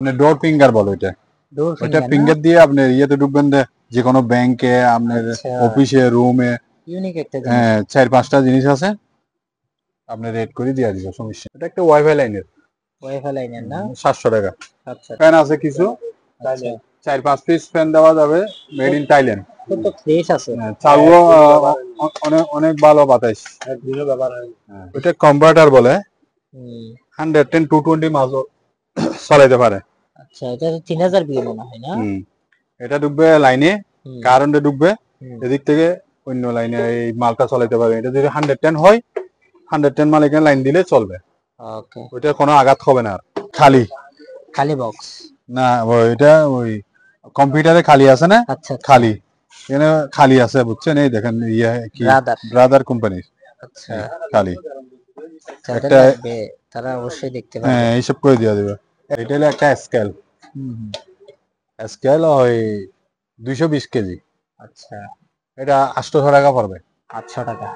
মানে ডোর ফিঙ্গার বলো এটা। ওইটা ফিঙ্গার দিয়ে আপনি ইয়েতে ঢুকবেন, যে কোনো ব্যাংকে, আপনার অফিসে, রুমে, ইউনিক একটা জিনিস। 4-5টা জিনিস আছে, আপনি রেড করে দিয়ে দিবে, সমস্যা। এটা একটা ওয়াইফাই লাইনের না, 700 টাকা। ফ্যান আছে কিছু, 4-5 পিস ফ্যান দেওয়া যাবে, মেড ইন থাইল্যান্ড। তো ফ্রেশ আছে, চালুও অনেক ভালো বাতাস। ওইটা কনভার্টার বলে, 110 220 মাস চালাইতে পারে। আচ্ছা, এটা 3000 বিএম মনে হয় না? এটা ঢুকবে লাইনে, কারেন্টে ঢুকবে, এদিক থেকে অন্য লাইনে এই মালটা চালাইতে পারবে। এটা যদি 110 হয়, 110 মাল এখানে লাইন দিলে চলবে। ওকে, ওইটা কোনো আঘাত হবে না। আর খালি খালি বক্স না, ওইটা ওই কম্পিউটারে খালি আছে না, খালি এখানে খালি আছে, বুঝছেন? এই দেখেন, ইয়ে কি, ব্রাদার কোম্পানির। আচ্ছা, খালি একটা তারা অবশ্যই দেখতে পাবে। হ্যাঁ, এইসব করে দিয়ে দেবে। এটা হলো একটা স্কেল, স্কেল ওই 220 কেজি। আচ্ছা, এটা 800 টাকা পড়বে। 800 টাকা।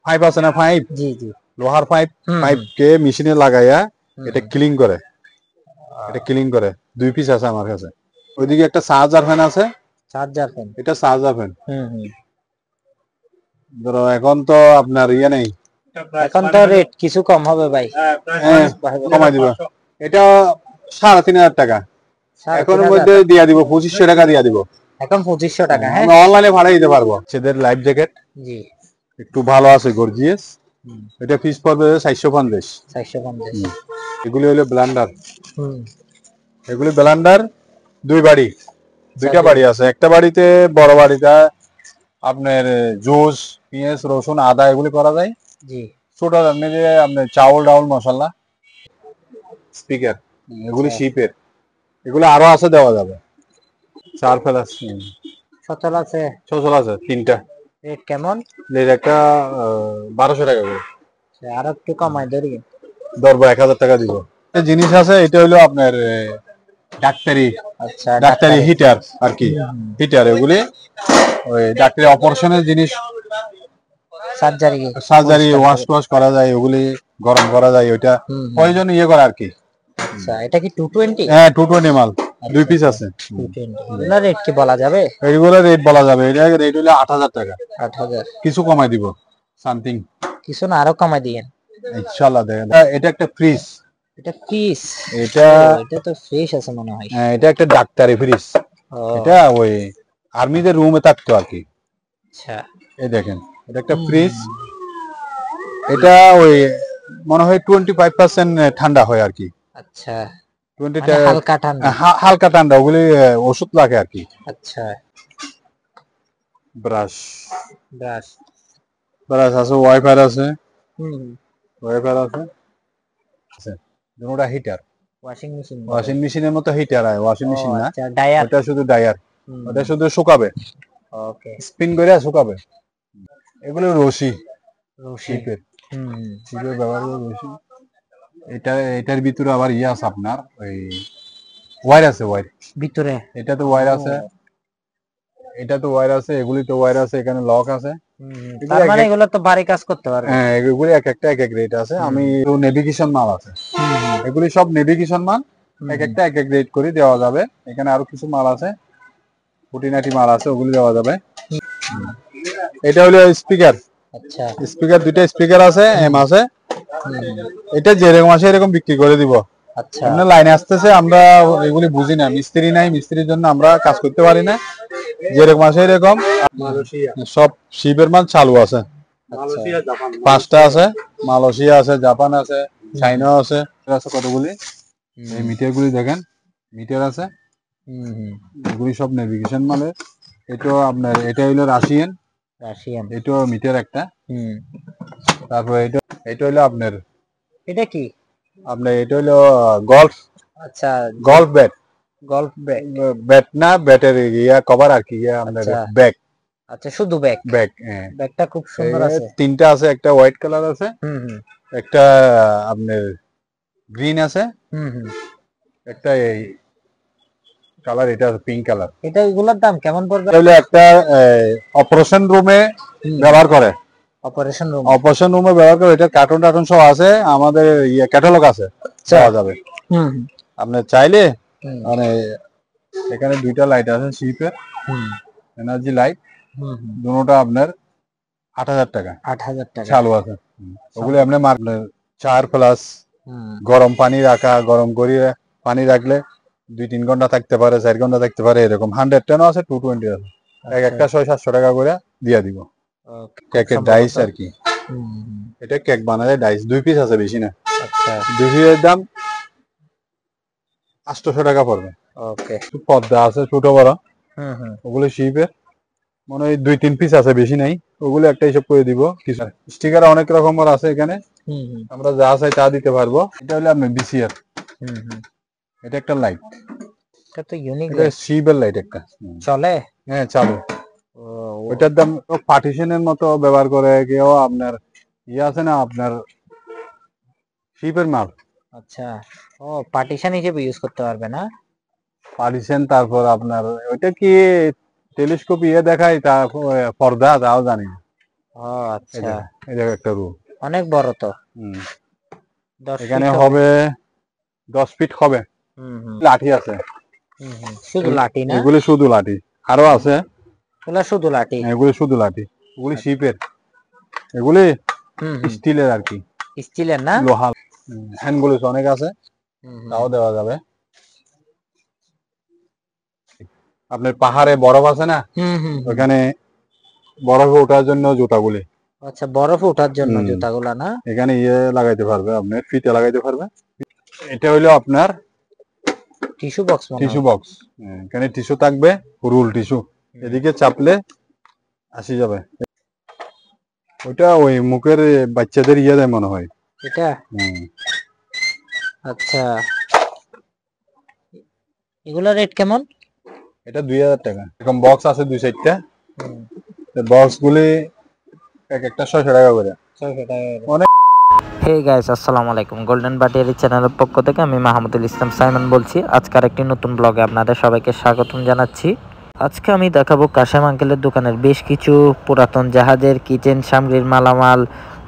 পাইপ আছে না, পাইপ, জি জি, লোহার পাইপ, পাইপকে মেশিনে লাগাইয়া এটা ক্লিন করে, এটা ক্লিন করে। 2 পিস আছে আমার কাছে। ওইদিকে একটা চার্জার ফ্যান আছে, চার্জার ফ্যান, এটা চার্জার ফ্যান। ধরো এখন তো আপনার ইয়ে নেই, এখন তো রেট কিছু কম হবে ভাই, কমাই দিব। এটা 3500 টাকা, এখনের মধ্যে দিয়া দিব 2500 টাকা দিয়া দিব। এখন 2500 টাকা। হ্যাঁ, অনলাইনে ভাড়া দিতে পারবো। ছেদের লাইফ জ্যাকেট, জি, একটু ভালো আছে, গর্জিয়াস। এটা পিস পড়বে 450। এগুলি হলো ব্লেন্ডার, এগুলি ব্লেন্ডার। দুইটা বাড়ি আছে। একটা বাড়িতে, বড় বাড়িটা আপনার জুস, পেঁয়াজ, রসুন, আদা এগুলি করা যায়। জি, ছোট যে আপনার চাউল ডাউল মশলা, স্পিকার, এগুলি শিপের। এগুলো আরো আছে, দেওয়া যাবে। 4 ফেলাস সচল আছে, তিনটা। রেট কেমন? রেট একটা 1200 টাকা করে। আর একটু কমাই ধরবো 1000 টাকা দিব। জিনিস আছে, এটা হলো আপনার ডাক্তারি, আচ্ছা, ডাক্তারি হিটার আর কি, হিটার। এগুলি ওই ডাক্তারি অপারেশনের জিনিস, সার্জারি ওয়াশ করা যায়, ওগুলি গরম করা যায়, ওইটা প্রয়োজন ইয়ে করা আর কি। আচ্ছা, এটা কি 220? হ্যাঁ, 220 মাল, 2 পিস আছে। 220 এগুলা রেট কি বলা যাবে? এইগুলো রেট বলা যাবে। এটা রেট হলো 8000 টাকা। 8000, কিছু কমাই দিব, সামথিং কিছু না, আরো কমাই দিয়েন ইনশাআল্লাহ। দেখেন, এটা একটা ফ্রিজ, এটা ফ্রিজ, এটা তো ফ্রেশ আছে মনে হয়। হ্যাঁ, এটা একটা ডাক্তারি ফ্রিজ। এটা ওই আর্মিদের রুমে থাকতো আর কি। আচ্ছা, এই দেখেন, এটা একটা ফ্রিজ। এটা ওই মনে হয় 25% ঠান্ডা হয় আর কি। আচ্ছা, 20 হালকা ঠান্ডা, হালকা ঠান্ডা, ওগুলি ওষুধ লাগে আর কি। আচ্ছা, ব্রাশ ব্রাশ ব্রাশ আছে, ওয়াইপার আছে, ওয়াইপার আছে। দুটোটা হিটার, ওয়াশিং মেশিনের মতো হিটার হয়, ওয়াশিং মেশিন না, ওটা শুধু ডায়ার, ওটা শুধু শুকাবে, ওকে, স্পিন করে শুকাবে। এগুলো রশি, শিপের ব্যবহার করে রশি। এটার ভিতরে আবার ইয়ে আছে, আপনার ওই ওয়্যার আছে, ওয়্যার ভিতরে, এটা তো ওয়্যার আছে, এটা তো ওয়্যার আছে, এগুলি তো ওয়্যার আছে, এখানে লক আছে। তার মানে এগুলো তো ভারী কাজ করতে পারবে। হ্যাঁ, এগুলি এক একটা এক এক রেট আছে। আমি নেভিগেশন মাল আছে, এগুলি সব নেভিগেশন মাল, এক একটা এক এক রেট করে দেওয়া যাবে। এখানে আরো কিছু মাল আছে, খুঁটিনাটি মাল আছে, ওগুলি দেওয়া যাবে। এটা হলো স্পিকার। আচ্ছা, স্পিকার, দুইটা স্পিকার আছে, এম আছে। এটা যেরকম আছে এরকম বিক্রি করে দিব। আচ্ছা, আমরা লাইনে আসতেছে, আমরা এগুলি বুঝি না, মিস্ত্রি নাই, মিস্ত্রির জন্য আমরা কাজ করতে পারি না। যেরকম আছে এরকম সব শিপের মাল চালু আছে। 5টা আছে, মালয়েশিয়া আছে, জাপান আছে, চাইনা আছে। কতগুলি এই মিটার গুলি দেখেন, মিটার আছে, এগুলি সব নেভিগেশন মালে। এটা আপনার, এটা হইলো রাশিয়ান, এটা মিটার একটা। তারপর এটা হইলো আপনার, এটা কি আপনার, এটা হইলো গলফ। আচ্ছা, গলফ ব্যাট, ব্যাট না, ব্যাটের ইয়া কভার আর কি, ইয়া আপনার ব্যাগ। আচ্ছা, শুধু ব্যাগ, হ্যাঁ, ব্যাগটা খুব সুন্দর আছে। 3টা আছে, একটা হোয়াইট কালার আছে, একটা আপনার গ্রিন আছে, একটা এই কালার, এটা পিঙ্ক কালার। এটা এগুলোর দাম কেমন পড়বে? তাহলে একটা অপারেশন রুমে ব্যবহার করে, অপারেশন রুমে ব্যবহার করে। এটা কার্টুন সহ আছে, আমাদের ইয়ে ক্যাটালগ আছে, পাওয়া যাবে। আপনি চাইলে হুম, মানে এখানে দুইটা লাইট আছে শিপের হুম, এনার্জি লাইট, হুম, হুম। দুটোটা আপনার 8,000 টাকা 8,000 টাকা। চালু আছে। ওগুলো আপনি মারলেন 4+ হুম, গরম পানি রাখা, গরম করিয়ে পানি রাখলে 2-3 ঘন্টা থাকতে পারে, 4 ঘন্টা থাকতে পারে, এরকম 110 আছে, 220 আছে। এক আচ্ছা, একটা 600-700 টাকা করে দিয়ে দিব। ওকে, খুব কেকের ডাইস সম্ভবত। আর কি, হুম, হুম, এটা কেক বানালে ডাইস 2 পিস আছে, বেশি না। আচ্ছা, 2 পিসের দাম 800 টাকা পড়বে। ওকে। পর্দা আছে ছোট বড়, হুম, হুম, ওগুলো শিপের মনে হয় 2-3 পিস আছে, বেশি নাই। ওগুলো একটা হিসাব করে দিব। কিছু স্টিকার অনেক রকমের আছে এখানে, হুম, হুম, আমরা যা চাই তা দিতে পারবো। এটা হলো আপনার বিসিআর, হুম, হুম। এটা একটা লাইট, এটা তো ইউনিক এটা লাইট। শিপের লাইট একটা। চলে? হ্যাঁ চালু। ও, ওইটার দাম পার্টিশনের মতো ব্যবহার করে কেউ, আপনার ইয়ে আছে না আপনার শিপের মাল, আচ্ছা। ও, পার্টিশন হিসেবে ইউজ করতে পারবে না? পার্টিশন। তারপর আপনার ওইটা কি টেলিস্কোপ ইয়ে দেখায়, তারপর পর্দা, তাও জানি না। ও, এই আচ্ছা। দেখেন, এই দেখো একটা রুম। অনেক বড় তো। 10 এখানে ফিট হবে। হবে 10 ফিট হবে। হুম, হুম, লাঠি আছে, হুম, হুম। শুধু লাঠি না? এগুলি শুধু লাঠি, আরো আছে। ওগুলা শুধু লাঠি? এগুলি শুধু লাঠি, এগুলি শিপের, এগুলি হুম, হুম। স্টিলের আর কি, স্টিলের না? লোহা। হ্যান্ড গ্লোভস অনেক আছে, হুম, হুম, তাও দেওয়া যাবে। আপনার পাহাড়ে বরফ আছে না, হুম, হুম, হুম। ওখানে বরফে ওঠার জন্য জুতাগুলি। আচ্ছা, বরফে ওঠার জন্য হুম, জুতাগুলা না? এখানে ইয়ে লাগাইতে পারবে, আপনার ফিতে লাগাইতে পারবে। এটা হইলো আপনার টিস্যু বক্স মনে টিস্যু হয়। বক্স। এখানে টিস্যু থাকবে, রুল টিস্যু, এদিকে চাপলে আসি যাবে। ওইটা ওই মুখের বাচ্চাদের ইয়ে দেয় মনে হয়। এটা? হুম, আচ্ছা। এগুলা রেট কেমন? এটা 2,000 টাকা। এরকম বক্স আছে 2-4টা, হুম, বক্স গুলি এক একটা 600 টাকা করে। 600 টাকা করে। অনেক। হে গাইস, আসসালামু আলাইকুম। গোল্ডেন বাটিয়ারি চ্যানেলের পক্ষ থেকে আমি মাহমুদুল ইসলাম সাইমন বলছি। আজকের একটি নতুন ব্লগে আপনাদের সবাইকে স্বাগতম জানাচ্ছি। আজকে আমি দেখাবো কাশেম আঙ্কেলের দোকানের বেশ কিছু পুরাতন জাহাজের কিচেন সামগ্রীর মালামাল,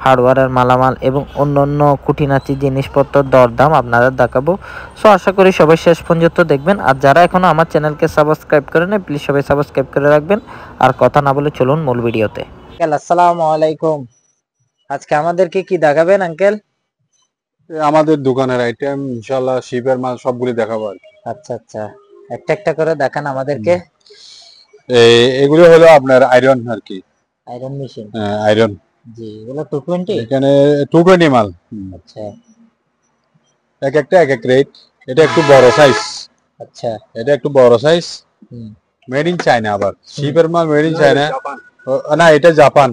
হার্ডওয়্যারের মালামাল এবং অন্যান্য খুঁটিনাটি জিনিসপত্রের দরদাম আপনাদের দেখাবো। সো আশা করি সবাই শেষ পর্যন্ত দেখবেন। আর যারা এখনো আমার চ্যানেলকে সাবস্ক্রাইব করে নেয়, প্লিজ সবাই সাবস্ক্রাইব করে রাখবেন। আর কথা না বলে চলুন মূল ভিডিওতে। আসসালামু আলাইকুম। আজকে আমাদেরকে কি দেখাবেন আঙ্কেল? আমাদের দোকানের আইটেম ইনশাআল্লাহ শিপের মাল সবগুলি দেখাবো আর কি। আচ্ছা, আচ্ছা, একটা একটা করে দেখান আমাদেরকে। এগুলো হলো আপনার আয়রন আর কি, আয়রন মেশিন? আয়রন। জি, এগুলো 220? এখানে 220 মাল। আচ্ছা। এক একটা এক এক রেট। এটা একটু বড় সাইজ, আচ্ছা। এটা একটু বড় size, hmm, made in China. আবার হুম। শিপের মাল মেড ইন চায়না, না এটা জাপান।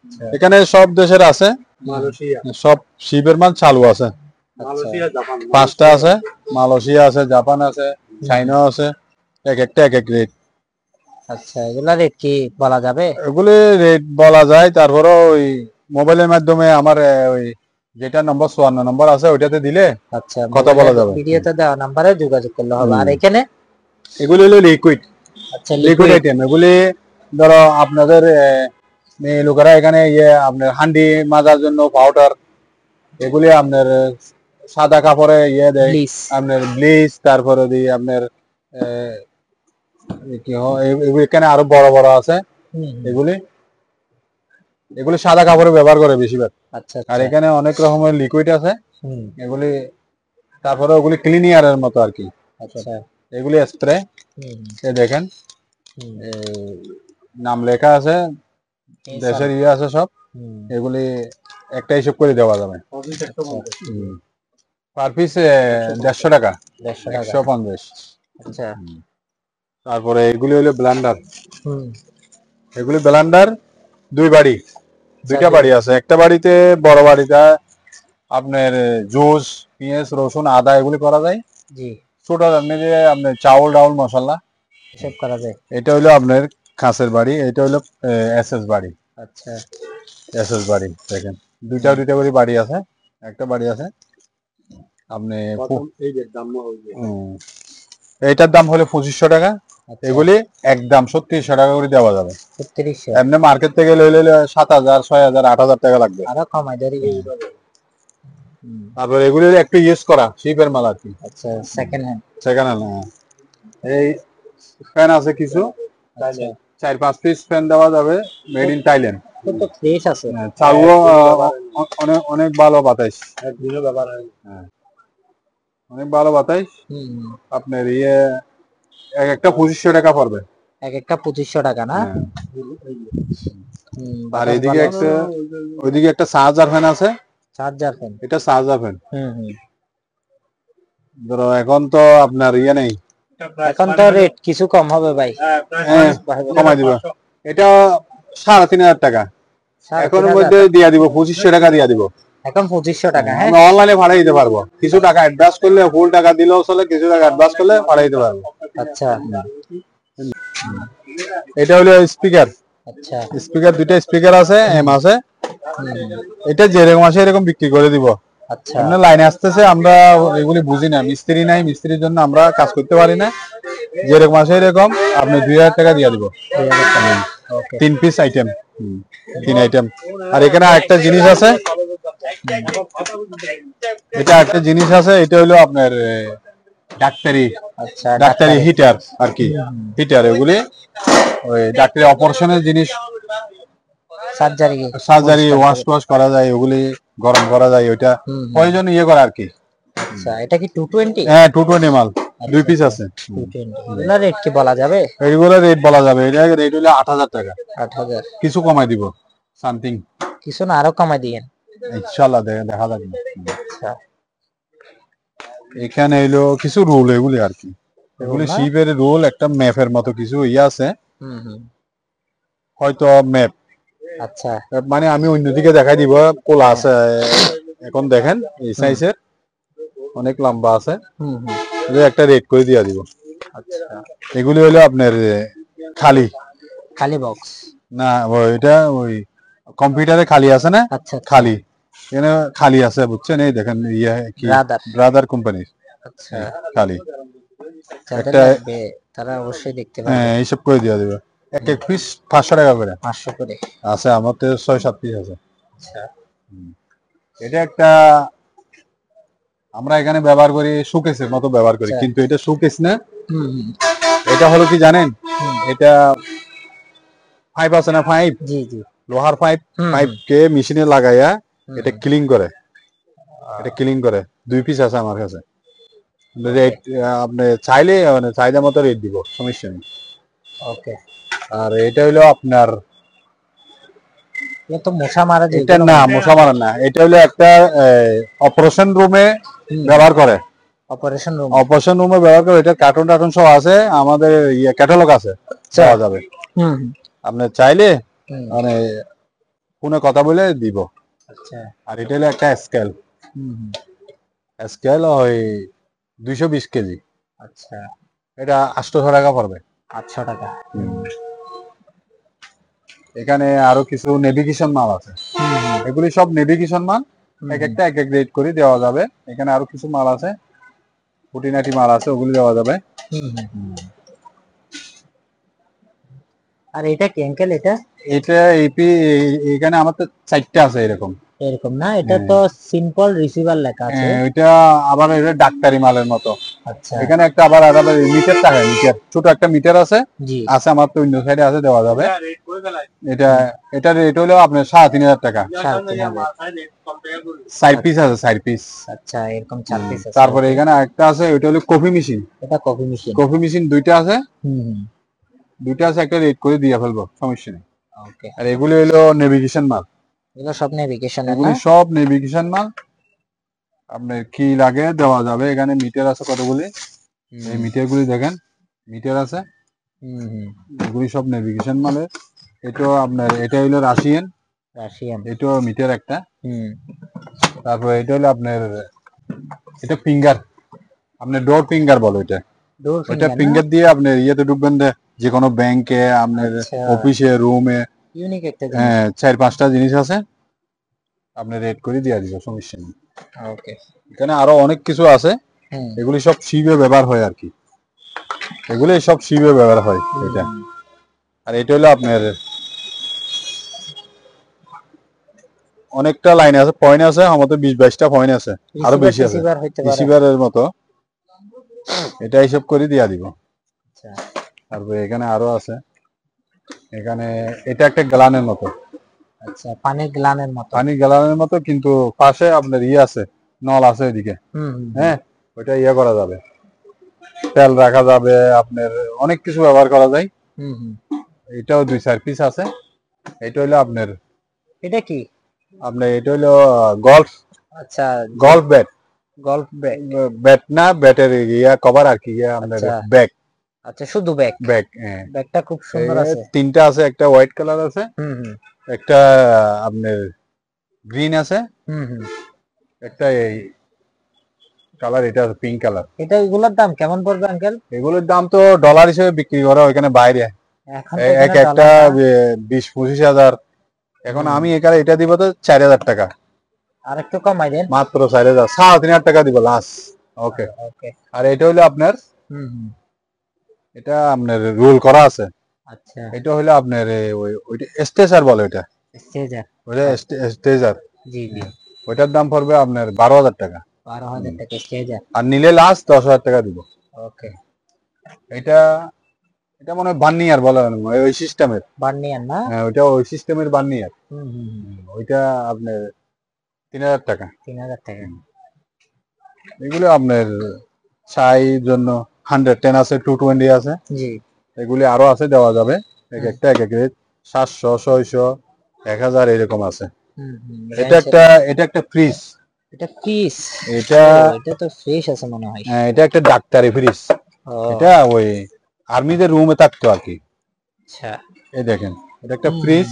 আচ্ছা। এখানে সব দেশের আছে, মালয়েশিয়া। সব শিপের মাল চালু আছে। Malaysia, Japan. 5টা আছে, মালয়েশিয়া আছে, জাপান আছে, চাইনা আছে। এক একটা এক এক রেট। আচ্ছা, এগুলা রেট কি বলা যাবে? এগুলি রেট বলা যায়, তারপরে ওই মোবাইলের মাধ্যমে আমার ওই যেটা নম্বর 54 নম্বর আছে ওইটাতে দিলে আচ্ছা, কথা বলা যাবে। ভিডিওতে দেওয়া নাম্বারে যোগাযোগ করলে হবে। আর এখানে? এগুলি হলো লিকুইড, আচ্ছা, লিকুইড লিকুইড। আইটেম। এগুলি ধরো আপনাদের মেয়ে লোকেরা এখানে ইয়ে আপনার হান্ডি মাজার জন্য পাউডার, এগুলি আপনার সাদা কাপড়ে ইয়ে দেয়, ব্লিচ। আপনার ব্লিচ। তারপরে দিয়ে আপনার আহ, কি হয়, এগুলি এখানে আরো বড় বড় আছে। হুম, হুম। এগুলি এগুলি সাদা কাপড়ে ব্যবহার করে বেশিরভাগ। আচ্ছা, আর আচ্ছা। এখানে অনেক রকমের লিকুইড আছে হুম, এগুলি। তারপরে ওগুলি ক্লিনিয়ারের মতো আর কি। আচ্ছা। এগুলি স্প্রে, হুম, এ দেখেন হুম, নাম লেখা আছে, এই দেশের সব। ইয়ে আছে সব। হুম, এগুলি একটা হিসেব করে দেওয়া যাবে। আচ্ছা। পার পিস 150 টাকা, 150 টাকা। 150। আচ্ছা। তারপরে এগুলি হলো ব্লেন্ডার। হুম। এগুলি ব্লেন্ডার দুই বাড়ি, দুইটা বাড়ি আছে। একটা বাড়িতে বড় বাড়িটা আপনার জুস, পেঁয়াজ, রসুন, আদা এগুলি করা যায়। জি, ছোট আপনি যে আপনার চাউল ডাউল মশলা, এসব করা যায়। এটা হলো আপনার কাঁচের বাড়ি। এটা হলো এসএস বাড়ি। আচ্ছা। এসএস বাড়ি দেখেন, দুইটা দুইটা করে বাড়ি আছে। একটা বাড়ি আছে আপনি এইটার দাম হলো 2500 টাকা। আচ্ছা। এগুলি একদম 3600 টাকা করে দেওয়া যাবে। 3600? এমনি মার্কেট থেকে লইলে 7,000, 6,000, 8,000 টাকা লাগবে। আরো কমাই ধরি। তারপর এগুলি একটু ইউজ করা শিপের মাল আর কি। আচ্ছা, সেকেন্ড হ্যান্ড। সেখানে না এই ফ্যান আছে কিছু, 4-5 পিস ফ্যান দেওয়া যাবে, মেড ইন থাইল্যান্ড। তো ফ্রেশ আছে। চালুও অনেক অনেক ভালো বাতাস, অনেক ভালো বাতাস। আপনার এক একটা 2500 টাকা পড়বে। এক একটা 2500 টাকা না? আর এদিকে একটা, ওইদিকে একটা চার্জার ফ্যান আছে। চার্জার ফ্যান, এটা চার্জার ফ্যান। ধরো এখন তো আপনার নেই, এখন তো রেট কিছু কম হবে ভাই। কমাই দিবা। এটা 3500 টাকা, এখন মধ্যে দিয়া দিব 2500 টাকা দিয়া দিব। এখন 2500 টাকা। হ্যাঁ, আমরা অনলাইনে ভাড়া দিতে পারবো, কিছু টাকা অ্যাডভান্স করলে, ফুল টাকা দিলেও চলে, কিছু টাকা অ্যাডভান্স করলে ভাড়া দিতে পারবো। আচ্ছা, এটা হলো স্পিকার। আচ্ছা, স্পিকার, দুইটা স্পিকার আছে, এম আছে। এটা যেরকম আসে এরকম বিক্রি করে দিব। আচ্ছা, আমরা লাইনে আসতেছে, আমরা এগুলি বুঝি না, মিস্ত্রি নাই, মিস্ত্রির জন্য আমরা কাজ করতে পারি না। যেরকম আসে এরকম আপনি 2000 টাকা দিয়ে দিব। 3 পিস আইটেম, 3 আইটেম। আর এখানে একটা জিনিস আছে, এটা একটা জিনিস আছে, এটা হলো আপনার ডাক্তারি, আচ্ছা, ডাক্তারি হিটার আর কি। হিটার এগুলি ওই ডাক্তারি অপারেশনের জিনিস, সার্জারি ওয়াশ করা যায়, ওগুলি গরম করা যায়, ওইটা প্রয়োজন করা আর কি। আচ্ছা, এটা কি 220? হ্যাঁ, 220 মাল, 2 পিস আছে। 220 এগুলা রেট কি বলা যাবে? এইগুলো রেট বলা যাবে, এটা রেট হলো 8000 টাকা। 8000, কিছু কমাই দিব, সামথিং কিছু না আরো কমাই দিয়েন ইনশাআল্লাহ, দেখা যাবে। আচ্ছা, এখানে এলো কিছু রুল, এগুলি আর কি, এগুলি শিপের রুল, একটা ম্যাপের মতো কিছু আছে, হয়তো ম্যাপ। আচ্ছা, মানে আমি অন্যদিকে দেখাই দিব, কোলা আছে, এখন দেখেন এই সাইজের অনেক লম্বা আছে, একটা রেট করে দিয়া দিব। আচ্ছা, এগুলি হলো আপনার খালি খালি বক্স না, ওইটা ওই কম্পিউটারে খালি আছে না, আচ্ছা, খালি এখানে খালি আছে, বুঝছেন? এই দেখেন কি ব্রাদার কোম্পানির আচ্ছা, খালি একটা তারা অবশ্যই দেখতে পাবে। হ্যাঁ, এইসব করে দিয়া দিবে। এক পিস 500 টাকা করে, 500 করে আছে, আমার তো 6-7 পিস আছে। আচ্ছা, এটা একটা আমরা এখানে ব্যবহার করি, শোকেসের মতো ব্যবহার করি, কিন্তু এটা শোকেস না। এটা হলো কি জানেন, এটা পাইপ আছে না, পাইপ, জি জি, লোহার পাইপ, পাইপকে মেশিনে লাগাইয়া এটা ক্লিন করে, এটা ক্লিন করে। 2 পিস আছে আমার কাছে। রেট আপনি চাইলে মানে চাহিদা মতো রেট দিব, সমস্যা নেই। ওকে। আর এটা হলো আপনার, এটা তো মশা মারা যায়? এটা না, মশা মারা না, এটা হলো একটা অপারেশন রুমে ব্যবহার করে, অপারেশন রুমে ব্যবহার করে। এটা কার্টুন টার্টুন সব আছে, আমাদের ক্যাটালগ আছে, পাওয়া যাবে। আপনি চাইলে মানে ফোনে কথা বলে দিব। আচ্ছা, আর এটা হলো একটা স্কেল, স্কেল ওই 220 কেজি। আচ্ছা, এটা 800 টাকা পড়বে। 800 টাকা। এখানে আরো কিছু নেভিগেশন মাল আছে, এগুলি সব নেভিগেশন মাল, এক একটা এক এক রেট করে দেওয়া যাবে। এখানে আরো কিছু মাল আছে, খুঁটিনাটি মাল আছে, ওগুলি দেওয়া যাবে। আর এটা কি আঙ্কেল? এটা এখানে আমার তো 4টা আছে এরকম না? এটা তো সিম্পল রিসিভার লেখা আছে। এটা আবার এটা ডাক্তারি মালের মতো। আচ্ছা, এখানে একটা আবার মিটার টাকা, মিটার, ছোট একটা মিটার আছে, আছে আমার তো অন্য সাইডে আছে, দেওয়া যাবে। এটা রেট হলো আপনার 3500 টাকা। 4 পিস আছে, 4 পিস। আচ্ছা, এরকম 4 পিস আছে। তারপরে এখানে একটা আছে, ওইটা হলো কফি মেশিন। এটা কফি মেশিন, কফি মেশিন 2টা আছে, 2টা আছে, একটা রেট করে দিয়ে ফেলবো, সমস্যা নেই। ওকে। আর এগুলো হলো নেভিগেশন মাল, এগুলো সব নেভিগেশন, এগুলো সব নেভিগেশন মাল। আপনার কি লাগে দেওয়া যাবে। এখানে মিটার আছে কতগুলি, এই মিটার গুলি দেখেন, মিটার আছে, এগুলি সব নেভিগেশন মালের। এটা আপনার, এটা হলো রাশিয়ান, এটা মিটার একটা। তারপর এটা হলো আপনার, এটা ফিঙ্গার, আপনার ডোর ফিঙ্গার বলো এটা। এটা ফিঙ্গার দিয়ে আপনি ইয়েতে ঢুকবেন, যে কোনো ব্যাংকে, আপনার অফিসে, রুমে, ইউনিক একটা জিনিস। হ্যাঁ, 4-5টা জিনিস আছে, আপনি রেড করে দিয়ে দিব, সমস্যা নেই। ওকে। এখানে আরো অনেক কিছু আছে, এগুলি সব শিবে ব্যবহার হয় আর কি, এগুলি সব শিবে ব্যবহার হয় এটা। আর এটা হলো আপনার অনেকটা লাইন আছে, পয়েন্ট আছে, আমাদের 20-22টা পয়েন্ট আছে, আরো বেশি আছে রিসিভার হইতে পারে। রিসিভারের মতো। এটা হিসাব করে দিয়া দিব। আচ্ছা তারপরে এখানে আরো আছে, এখানে এটা একটা গ্যালানের মতো, আচ্ছা, পানির গ্লানের মতো। পানি গ্যালানের মতো, কিন্তু পাশে আপনার ইয়ে আছে, নল আছে এদিকে। হ্যাঁ, ওইটা ইয়ে করা যাবে, তেল রাখা যাবে, আপনার অনেক কিছু ব্যবহার করা যায়। এটাও 2-4 পিস আছে। এটা হইলো আপনার, এটা কি? এটা হইলো গল্ফ, আচ্ছা, golf bat. Golf bag. Bat না, ব্যাটের ইয়া কভার আর কি, ইয়া আপনার আচ্ছা। ব্যাগ। আচ্ছা, শুধু ব্যাগ। ব্যাগ, ব্যাগটা খুব সুন্দর আছে। 3টা আছে, একটা হোয়াইট কালার আছে, একটা আপনার গ্রিন আছে, একটা এই কালার, এটা পিঙ্ক কালার। এটা এগুলোর দাম কেমন পড়বে আঙ্কেল? এগুলোর দাম তো ডলার হিসেবে বিক্রি করা ওইখানে বাইরে, এখন তো এক এখানে একটা ডলার না। 20-25 হাজার। এখন আমি এখানে এটা দিব তো 4,000 টাকা, আর একটু কমাই দেন। মাত্র 4,000, 3,500 টাকা দিব লাস্ট। ওকে ওকে। আর এটা হইলো আপনার, হুম। এটা আপনার রোল করা আছে। আচ্ছা, এটা হইলো আপনার ওইটা স্টেজার বলে, ওইটা স্টেজার। ওইটা স্টেজার। জি জি। ওইটার দাম পড়বে আপনার 12,000 টাকা, 12,000 টাকা স্টেজার। আর নিলে লাস্ট 10,000 টাকা দিব। ওকে। এটা এটা মনে হয় বার্নিয়ার বলে, ওই সিস্টেমের বার্নিয়ার না? হ্যাঁ, ওইটা ওই সিস্টেমের বার্নিয়ার। ওইটা আপনার 3,000 টাকা। 3,000 টাকা। এগুলো আপনার ছাই জন্য 110 আছে, 220 আছে, জি। এগুলি আরো আছে, দেওয়া যাবে। এক একটা এক এক রেট, 700, 600, 1,000 এরকম আছে। এটা একটা ফ্রিজ। এটা ফ্রিজ? এটা এটা তো ফ্রেশ আছে মনে হয়। হ্যাঁ, এটা একটা ডাক্তারি ফ্রিজ। এটা ওই আর্মিদের রুমে থাকতো আর কি। আচ্ছা, এই দেখেন, এটা একটা ফ্রিজ।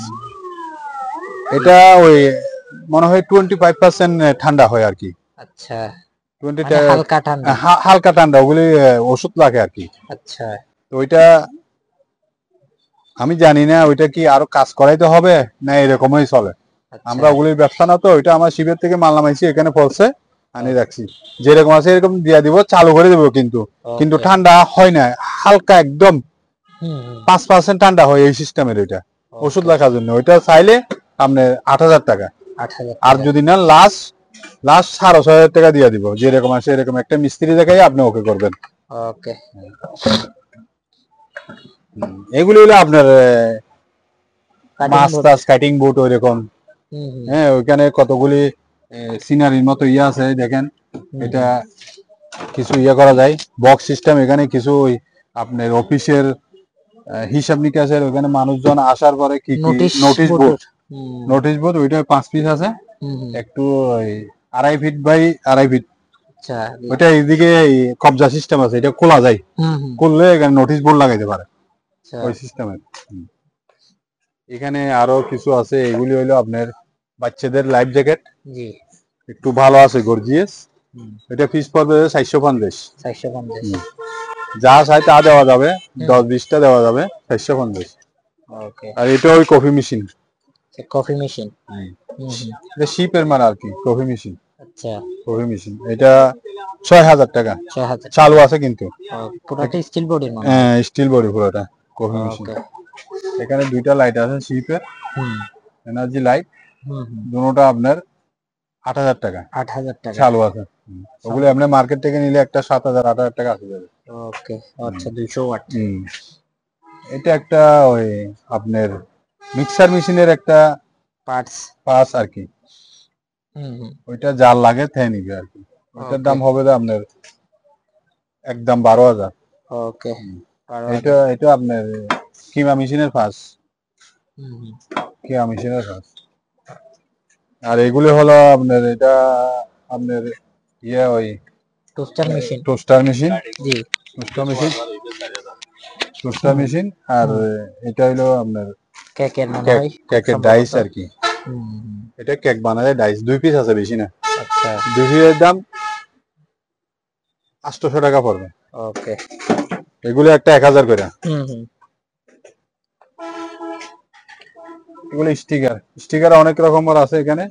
এটা ওই মনে হয় 25% ঠান্ডা হয় আর কি। আচ্ছা, 20 মানে হালকা ঠান্ডা। হালকা ঠান্ডা, ওগুলি ওষুধ লাগে আর কি। আচ্ছা। তো ওইটা আমি জানি না ওইটা কি আরো কাজ করাইতে হবে না এরকমই চলে। আমরা ওগুলির ব্যবসা না, তো ওইটা আমার শিবের থেকে মাল নামাইছি, এখানে পড়ছে, আনি রাখছি, যেরকম আছে এরকম দিয়া দিব, চালু করে দিব। কিন্তু ঠান্ডা হয় না, হালকা একদম 5% ঠান্ডা হয়, এই সিস্টেমের। ওইটা ওষুধ লেখার জন্য। ওইটা চাইলে আপনার 8,000 টাকা, 8,000। আর যদি না লাস্ট 6,500 টাকা দিয়ে দিব, যেরকম আছে এরকম একটা মিস্ত্রি দেখাই আপনি ওকে করবেন। ওকে। এগুলি হলো আপনার মাছ টাছ কাটিং বোর্ড ওইরকম। হ্যাঁ, ওইখানে কতগুলি সিনারির মতো ইয়ে আছে দেখেন। এটা কিছু ইয়ে করা যায়, বক্স সিস্টেম। এখানে কিছু আপনার অফিসের হিসাব নিকাশের, ওখানে মানুষজন আসার পরে কি নোটিশ বোর্ড, ওইটা 5 পিস আছে। একটু 2.5 ফিট বাই 2.5 ফিট। ওইটা এইদিকে কবজা সিস্টেম আছে, এটা খোলা যায়, খুললে এখানে নোটিশ বোর্ড লাগাইতে পারে, ওই সিস্টেমের। এখানে আরো কিছু আছে, এগুলি হইলো আপনার বাচ্চাদের লাইফ জ্যাকেট। একটু ভালো আছে, গর্জিয়াস। এটা পিস পড়বে 450। যা চাই তা দেওয়া যাবে, 10-20টা দেওয়া যাবে, 450। আর এটা ওই কফি মেশিন। Coffee machine. এটা শিপের মাল আর কি, কফি মেশিন। আচ্ছা, কফি মেশিন। এটা 6,000 টাকা, 6,000 চালু আছে কিন্তু। পুরোটা স্টিল বডির মনে হয়। হ্যাঁ, স্টিল বডি পুরোটা, কফি মেশিন। এখানে 2টা লাইট আছে শিপের, এনার্জি লাইট। দুটোটা আপনার 8,000 টাকা, 8,000 টাকা চালু আছে। ওগুলো আপনি মার্কেট থেকে নিলে একটা 7,000, 8,000 টাকা আসে যাবে। ওকে। আচ্ছা, 200 ওয়াট। এটা একটা ওই আপনার মিক্সার মেশিনের একটা পার্টস আর কি। ওইটা জাল লাগে তাই নিবে আর কি। ওইটার দাম হবে আপনার একদম 12,000। ওকে। এটা আপনার কিমা মেশিনের পার্টস, কিমা মেশিনের পার্টস। আর এগুলো হলো আপনার, এটা আপনার ইয়ে ওই টোস্টার মেশিন। জি। Toaster machine. আর এটা হলো আপনার কেকের ডাইস আর কি। এটা কেক বানালে ডাইস 2 পিস আছে, বেশি না। আচ্ছা, 2 পিসের দাম 800 টাকা পড়বে। ওকে। এগুলো একটা 1,000 করে। এগুলো স্টিকার অনেক রকমের আছে এখানে।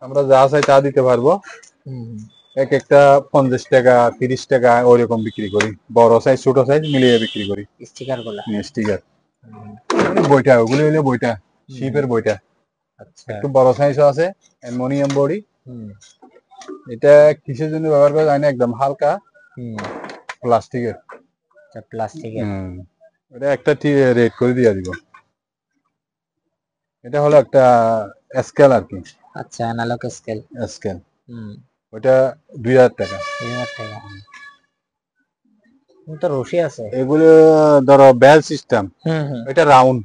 আমরা যা চাই তা দিতে পারবো। এক একটা 50 টাকা, 30 টাকা ওইরকম বিক্রি করি। বড় সাইজ ছোট সাইজ মিলিয়ে বিক্রি করি স্টিকার। বইটা ওগুলো হইলে বইটা, শিপের বইটা। আচ্ছা একটু বড় সাইজও আছে, অ্যালুমিনিয়াম বডি। হুম এটা কিসের জন্য ব্যবহার করা যায় না, একদম হালকা হুম প্লাস্টিকের। আচ্ছা প্লাস্টিকের এটা একটা রেড করে দিয়ে দিব। এটা হলো একটা স্কেল আর কি, আচ্ছা অ্যানালগ স্কেল স্কেল। হুম ওইটা 2000 টাকা। 2000 টাকা তো রশি আছে এগুলো ধরো বেল সিস্টেম, হুম হুম এটা রাউন্ড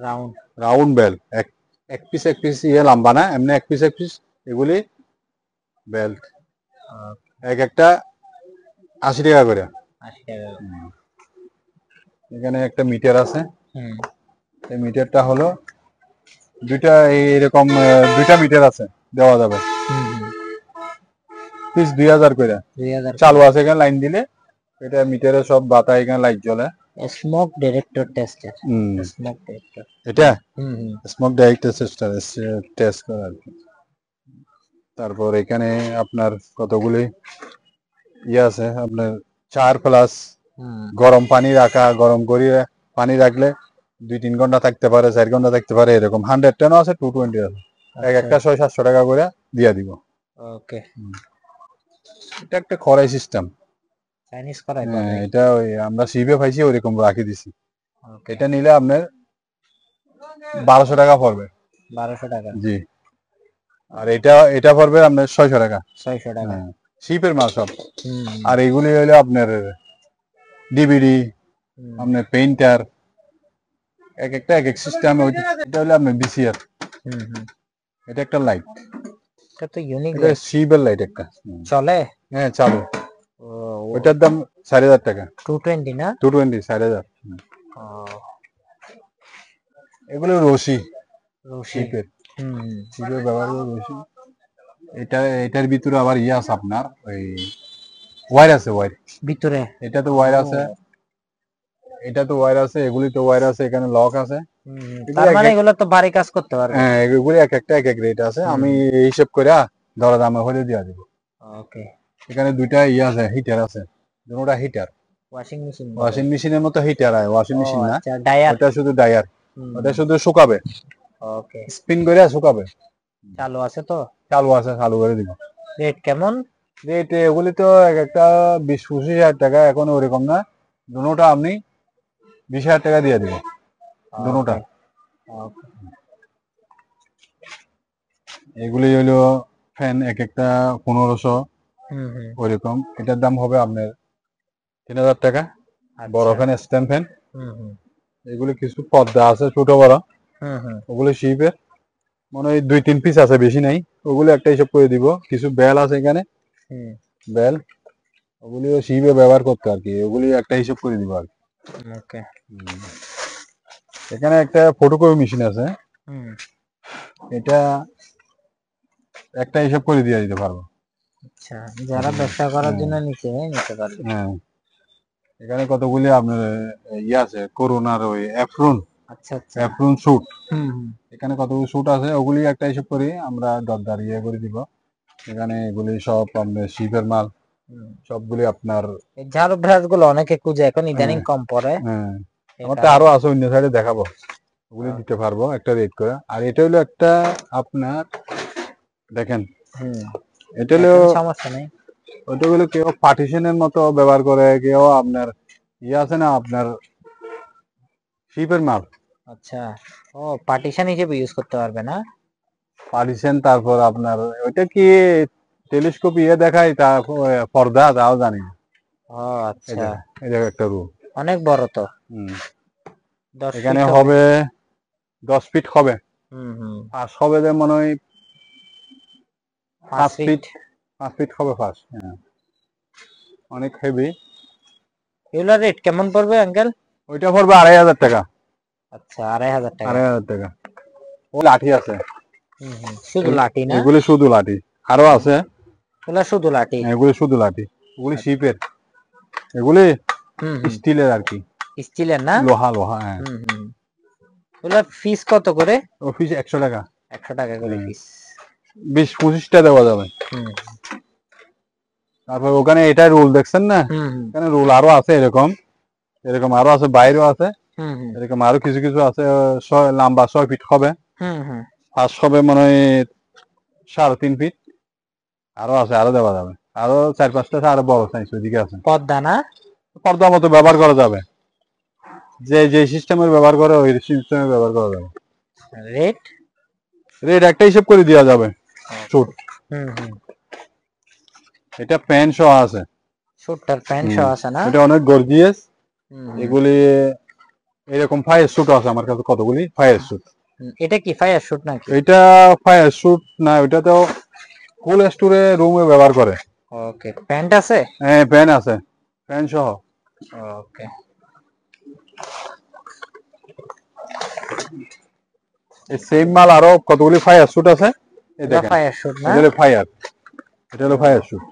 রাউন্ড রাউন্ড বেল, এক এক পিস এক পিস ইয়ে লম্বা না, এমনি এক পিস এক পিস এগুলি বেল্ট। এক একটা 80 টাকা করে। 80 টাকা এখানে একটা মিটার আছে, হুম এই মিটারটা হলো দুইটা, এইরকম দুইটা মিটার আছে, দেওয়া যাবে হুম হুম পিস 2000 করে। 2000 চালু আছে এখানে লাইন দিলে, এটা মিটারে সব বাতা এখানে লাইট জ্বলে। স্মোক ডিটেক্টর টেস্টার হুম স্মোক ডিটেক্টর এটা হুম হুম স্মোক ডাইরেক্টর সিস্টেম টেস্ট করা আর কি। তারপর এখানে আপনার কতগুলি ইয়ে আছে, আপনার 4+ হুম গরম পানি রাখা, গরম করে পানি রাখলে 2-3 ঘন্টা থাকতে পারে, 4 ঘন্টা থাকতে পারে, এরকম 110 আছে, 220 আছে। এক একটা 600-700 টাকা করে দিয়ে দিব। ওকে এটা একটা খরাই সিস্টেম। চাইনিজ করাই হ্যাঁ, পাবে এটা ওই আমরা শিবে পাইছি ওইরকম রাখি দিছি। ওকে এটা নিলে আপনার 1200 টাকা পড়বে। 1200 টাকা জি। আর এটা এটা পড়বে আপনার 600 টাকা। 600 টাকা হ্যাঁ, শিপের মাল সব। হুম আর এগুলি হলো আপনার ডিভিডি, হুম আপনার পেইন্টার, এক একটা এক এক সিস্টেম। এটা হলো আপনার বিসিআর, হুম হুম এটা একটা লাইট, এটা তো ইউনিক এটা শিবের লাইট একটা। চলে হ্যাঁ চালু। ও ওইটার দাম 4000 টাকা। 220 না 220, 4000। ও এগুলো রশি, রশি শিপের হুম হুম শিপের ব্যবহার করে রশি। এটার ভিতরে আবার ইয়ে আছে আপনার, ওই ওয়্যার আছে, ওয়্যার। ভিতরে এটা তো ওয়্যার আছে, এটা তো ওয়্যার আছে, এগুলি তো ওয়্যার আছে, এখানে লক আছে। তার মানে এগুলো তো ভারী কাজ করতে পারবে হ্যাঁ, এগুলি এক একটা এক এক রেট আছে। হুম। আমি হিসেব করে দরা দামে হলে দিয়ে দিব। ওকে এখানে দুইটা ইয়ে আছে, হিটার আছে, দুটোটা হিটার। ওয়াশিং মেশিন ওয়াশিং মেশিনের মতো হিটার হয়, ওয়াশিং ও মেশিন না, আচ্ছা ডায়ার ওটা শুধু ডায়ার, ওটা শুধু শুকাবে, ওকে স্পিন করে শুকাবে। চালু আছে তো চালু আছে, চালু করে দিব। রেট কেমন রেট এগুলি তো এক একটা 20-25 হাজার টাকা, এখন ওরকম না। দুটোটা আপনি 20,000 টাকা দিয়ে দিব, দুটোটা। ওকে এগুলি হলো ফ্যান, এক একটা 1500 হুম হুম ওইরকম। এটার দাম হবে আপনার 3000 টাকা। বড় ফ্যান, স্ট্যান্ড ফ্যান। হুম হুম এগুলি কিছু পর্দা আছে ছোট বড়, হুম হুম ওগুলো শিপের, মনে হয় 2-3 পিস আছে, বেশি নাই। ওগুলো একটা হিসাব করে দিব। কিছু বেল আছে এখানে, হুম বেল, ওগুলিও শিপে ব্যবহার করতে আর কি, ওগুলি একটা হিসাব করে দিব আর কি। ওকে এখানে একটা ফটোকপি মেশিন আছে, হুম এটা একটা হিসাব করে দিয়ে দিতে পারবো। আচ্ছা যারা ব্যবসা করার জন্য নিতে পারবে হ্যাঁ, এখানে কতগুলি আপনার ইয়ে আছে, করোনার ওই অ্যাফ্রন, আচ্ছা আচ্ছা অ্যাফ্রন স্যুট। হুম হুম এখানে কতগুলি স্যুট আছে, ওগুলি একটা হিসাব করি আমরা, দরদার ইয়ে করে দিব। এখানে এগুলি সব আপনার শিপের মাল, সবগুলি আপনার। এই ঝাড়ু ব্রাশ গুলো অনেকে খুঁজে এখন ইদানিং কম পড়ে হ্যাঁ, আমার তো আরো আছে, অন্য সাইডে দেখাবো, ওগুলি দিতে পারবো একটা রেট করে। আর এটা হলো একটা আপনার, দেখেন, হুম এটা হলো, সমস্যা নেই ওটা হলো কেউ পার্টিশনের মতো ব্যবহার করে, কেউ আপনার ইয়ে আছে না আপনার শিপের মাল, আচ্ছা ও পার্টিশন হিসেবে ইউজ করতে পারবে না পার্টিশন। তারপর আপনার ওইটা কি টেলিস্কোপ ইয়ে দেখায়, তা পর্দা, তাও জানি না। ও আচ্ছা এই জায়গায় একটা রুম। অনেক বড় তো 10 এখানে ফিট হবে 10 ফিট হবে, হুম হুম 5 হবে, যে মনে হয় 5 5 ফিট ফিট, 5 ফিট হবে 5। হ্যাঁ, অনেক হেভি। এগুলোর রেট কেমন পড়বে আঙ্কেল ওইটা পড়বে 2500 টাকা। আচ্ছা 2500 টাকা 2500 টাকা। ও লাঠি আছে, হুম হুম শুধু লাঠি না এগুলি শুধু লাঠি, আরো আছে, এগুলো শুধু লাঠি এগুলি শুধু লাঠি, এগুলি শিপের, এগুলি হুম হুম স্টিলের আর কি, স্টিলের না লোহা লোহা। হ্যাঁ, হুম হুম এগুলো ফিস কত করে অফিস 100 টাকা, 100 টাকা করে পিস 20-25টা দেওয়া যাবে। হুম তারপর ওখানে এটা রোল দেখছেন না, হুম হুম এখানে রোল আরো আছে, এরকম এরকম আরো আছে, বাইরেও আছে, হুম হুম এরকম আরো কিছু কিছু আছে, লম্বা 6 ফিট হবে, হুম হুম ফার্স্ট হবে মনে হয় 3.5 ফিট, আরো আছে, আরো দেওয়া যাবে, আরো 4-5টা আছে, আরো বড় সাইজ ওইদিকে আছে। পর্দা না? পর্দা মতো ব্যবহার করা যাবে, যে যে সিস্টেমের ব্যবহার করে ওই সিস্টেমে ব্যবহার করা যাবে। রেট? রেট একটা হিসেব করে দেওয়া যাবে। শুট, হুম। এটা প্যান্ট সহ আছে। শুটটার প্যান্ট সহ আছে না? এটা অনেক গর্জিয়াস। হুম। এগুলি এরকম ফায়ার শুট আছে আমার কাছে কতগুলি ফায়ার শুট। এটা কি ফায়ার শুট নাকি? এটা ফায়ার শুট না, ওইটা তো ফুল স্টোরে রুমে ব্যবহার করে। ওকে, প্যান্ট আছে? হ্যাঁ প্যান্ট আছে, প্যান্ট সহ। ওকে। এই সেম মাল আরো কতগুলি ফায়ার শুট আছে। এই এটা দেখেন, ফায়ার শুট না? এটা হলো ফায়ার, এটা হলো ফায়ার শুট।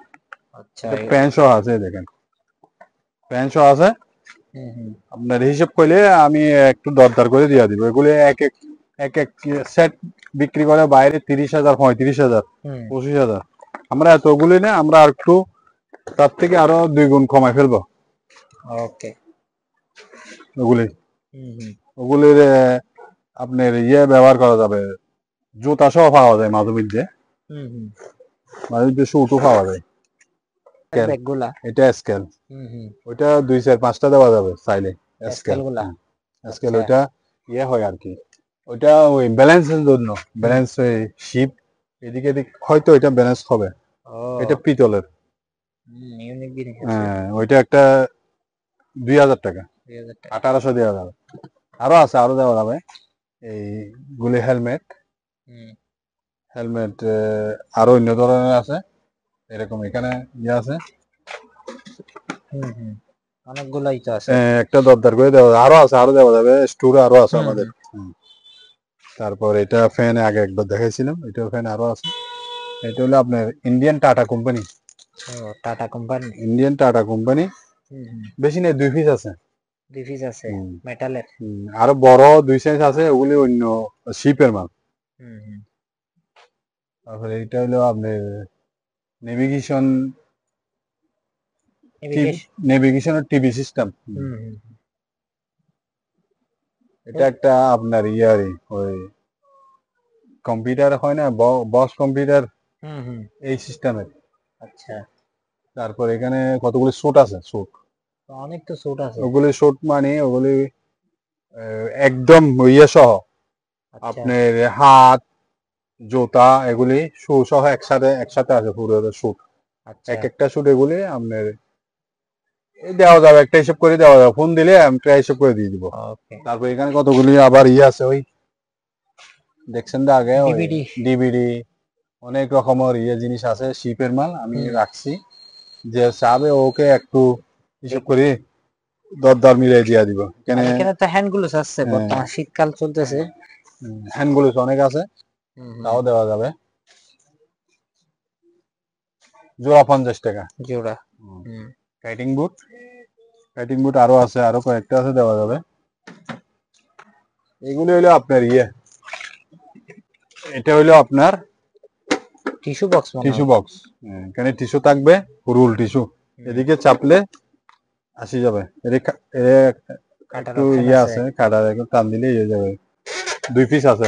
আচ্ছা। প্যান্ট সহ আছে, এই দেখেন প্যান্ট সহ আছে। হুম। আপনার হিসাব করলে আমি একটু দরদার করে দিয়ে দিব। এগুলি এক এক সেট বিক্রি করে বাইরে 30,000, 35,000, হুম। 25,000। আমরা এতগুলি না, আমরা আর একটু তার থেকে আরো 2 গুণ কমাই ফেলবো। ওকে। ওগুলি হুম। ওগুলির আপনার ব্যবহার করা যাবে, জুতা সহ পাওয়া যায় মাঝে মধ্যে, হুম। মাঝে মধ্যে শুটও পাওয়া যায়। ব্যাগগুলা? এটা স্কেল, হুম। ওইটা 2-4-5টা দেওয়া যাবে চাইলে। স্কেল স্কেলগুলা? স্কেল আচ্ছা। ওইটা হয় আর কি, ওইটা ওই ব্যালেন্সের জন্য, ব্যালেন্স ওই শিপ এদিকে এদিক হয়তো এটা ব্যালেন্স হবে। ও, এটা পিতলের। ইউনিক জিনিস আছে। হ্যাঁ ওইটা একটা 2,000 টাকা, 2000 টাকা। 1800 দেওয়া যাবে। আরো আছে, আরো দেওয়া যাবে। এই গুলি হেলমেট, হুম। হেলমেট আরো অন্য ধরনের আছে এরকম, এখানে আছে। হুম। অনেকগুলাই তো আছে। একটা দরদার করে দেওয়া যাবে, আরো আছে, আরো দেওয়া যাবে, স্টোরে আরো আছে আমাদের। তারপর এটা ফ্যান আগে একবার দেখাইছিলাম, এটা ফ্যান আরো আছে। এটা হলো আপনার ইন্ডিয়ান টাটা কোম্পানি। ও, Tata company. Indian Tata company, হুম। বেশি নেই, 2 পিস আছে। 2 পিস আছে হুম। মেটালের। আরো বড় 2 সাইজ আছে, ওগুলি অন্য শিপের মাল। হুম। তারপরে এটা হলো আপনার নেভিগেশন, নেভিগেশনের টিভি সিস্টেম। হুম। এটা একটা আপনার ওই কম্পিউটার হয় না, বস কম্পিউটার, হুম। এই সিস্টেমের। আচ্ছা, তারপর এখানে কতগুলি স্যুট আছে, স্যুট। তো অনেক তো স্যুট আছে। ওগুলি স্যুট মানে ওগুলি একদম সহ, আচ্ছা। আপনার হাত, জুতা, এগুলি শু সহ একসাথে একসাথে আছে পুরো স্যুট। আচ্ছা। এক একটা স্যুট এগুলি আপনার দেওয়া যাবে, একটা হিসাব করে দেওয়া যাবে, ফোন দিলে আমি একটা হিসাব করে দিয়ে দিব। ওকে। তারপর এখানে কতগুলি আবার আছে, ওই দেখছেন তো আগে ওই ডিভিডি। ডিভিডি, অনেক রকমের জিনিস আছে শিপের মাল আমি রাখছি। যে চাবে ওকে একটু হিসাব করে দরদার মিলাই দিয়া দিব। আর এখানে তো হ্যান্ড গ্লোভস আছে, বর্তমান শীতকাল চলতেছে। হ্যান্ড গ্লোভস অনেক আছে, তাও দেওয়া যাবে। জোড়া 50 টাকা জোড়া। কাইটিং বুট, কাইটিং বুট আরো আছে, আরো কয়েকটা আছে, দেওয়া যাবে। এগুলো হইলো আপনার এটা হইলো আপনার টিস্যু বক্স। Tissue box. এখানে টিস্যু থাকবে, রুল টিস্যু, এদিকে চাপলে আসি যাবে। একটু আছে, কাটা একটু টান দিলে যাবে। 2 পিস আছে।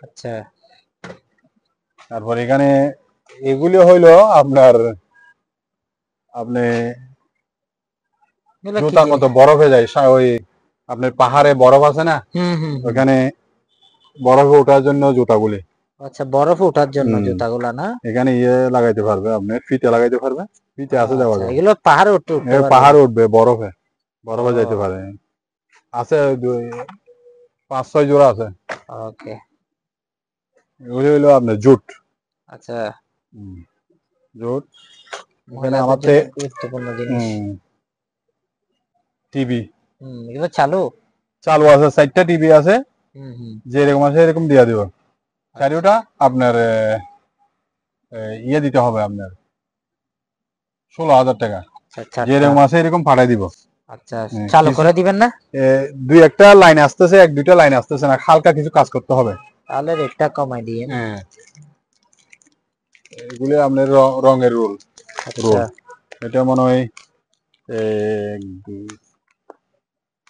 আচ্ছা। তারপর এখানে এগুলো হইলো আপনার আপনি জুতার মতো বরফে যায়, ওই আপনার পাহাড়ে বরফ আছে না, ওখানে বরফে ওঠার জন্য জুতাগুলি। আচ্ছা, বরফে ওঠার জন্য জুতাগুলা না? এখানে লাগাইতে পারবে, আপনি ফিতে লাগাইতে পারবে, ফিতে আছে দেওয়া যাবে। এগুলো পাহাড়ে উঠতে পাহাড়ে উঠবে, বরফে বরফে যাইতে পারে। আছে 5-6 জোড়া আছে। ওকে। এগুলি হইলো আপনার জুট। আচ্ছা, জুট। এখানে মহিলাদের আমাদের জন্য গুরুত্বপূর্ণ জিনিস। টিভি এগুলো চালু চালু আছে, 4টা টিভি আছে, যেরকম আছে এরকম দিয়া দিব। চারিওটা আপনার দিতে হবে আপনার 16,000 টাকা, যেরকম আছে এরকম পাঠাই দিব। আচ্ছা, চালু করে দিবেন না? 2-1টা লাইন আসতেছে, 1-2টা লাইন আসতেছে না, হালকা কিছু কাজ করতে হবে, তাহলে রেটটা কমাই দিয়ে। এগুলি আপনার রঙের রোল। এটা মনে হয়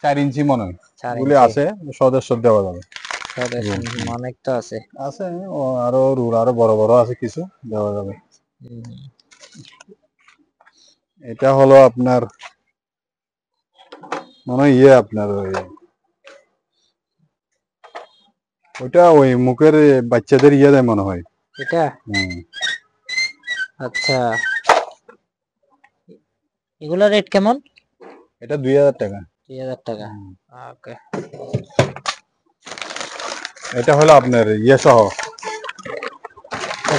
4 ইঞ্চি মনে হয়, এগুলি আছে, সদস্য দেওয়া যাবে। অনেক তো আছে। আছে আরো রুল আরো বড় বড় আছে, কিছু দেওয়া যাবে। এটা হলো আপনার মনে হয় আপনার ওইটা ওই মুখের বাচ্চাদের দেয় মনে হয়। এটা হুম। আচ্ছা, এগুলা রেট কেমন? এটা 2000 টাকা। 3000 টাকা। ওকে। এটা হলো আপনার সহ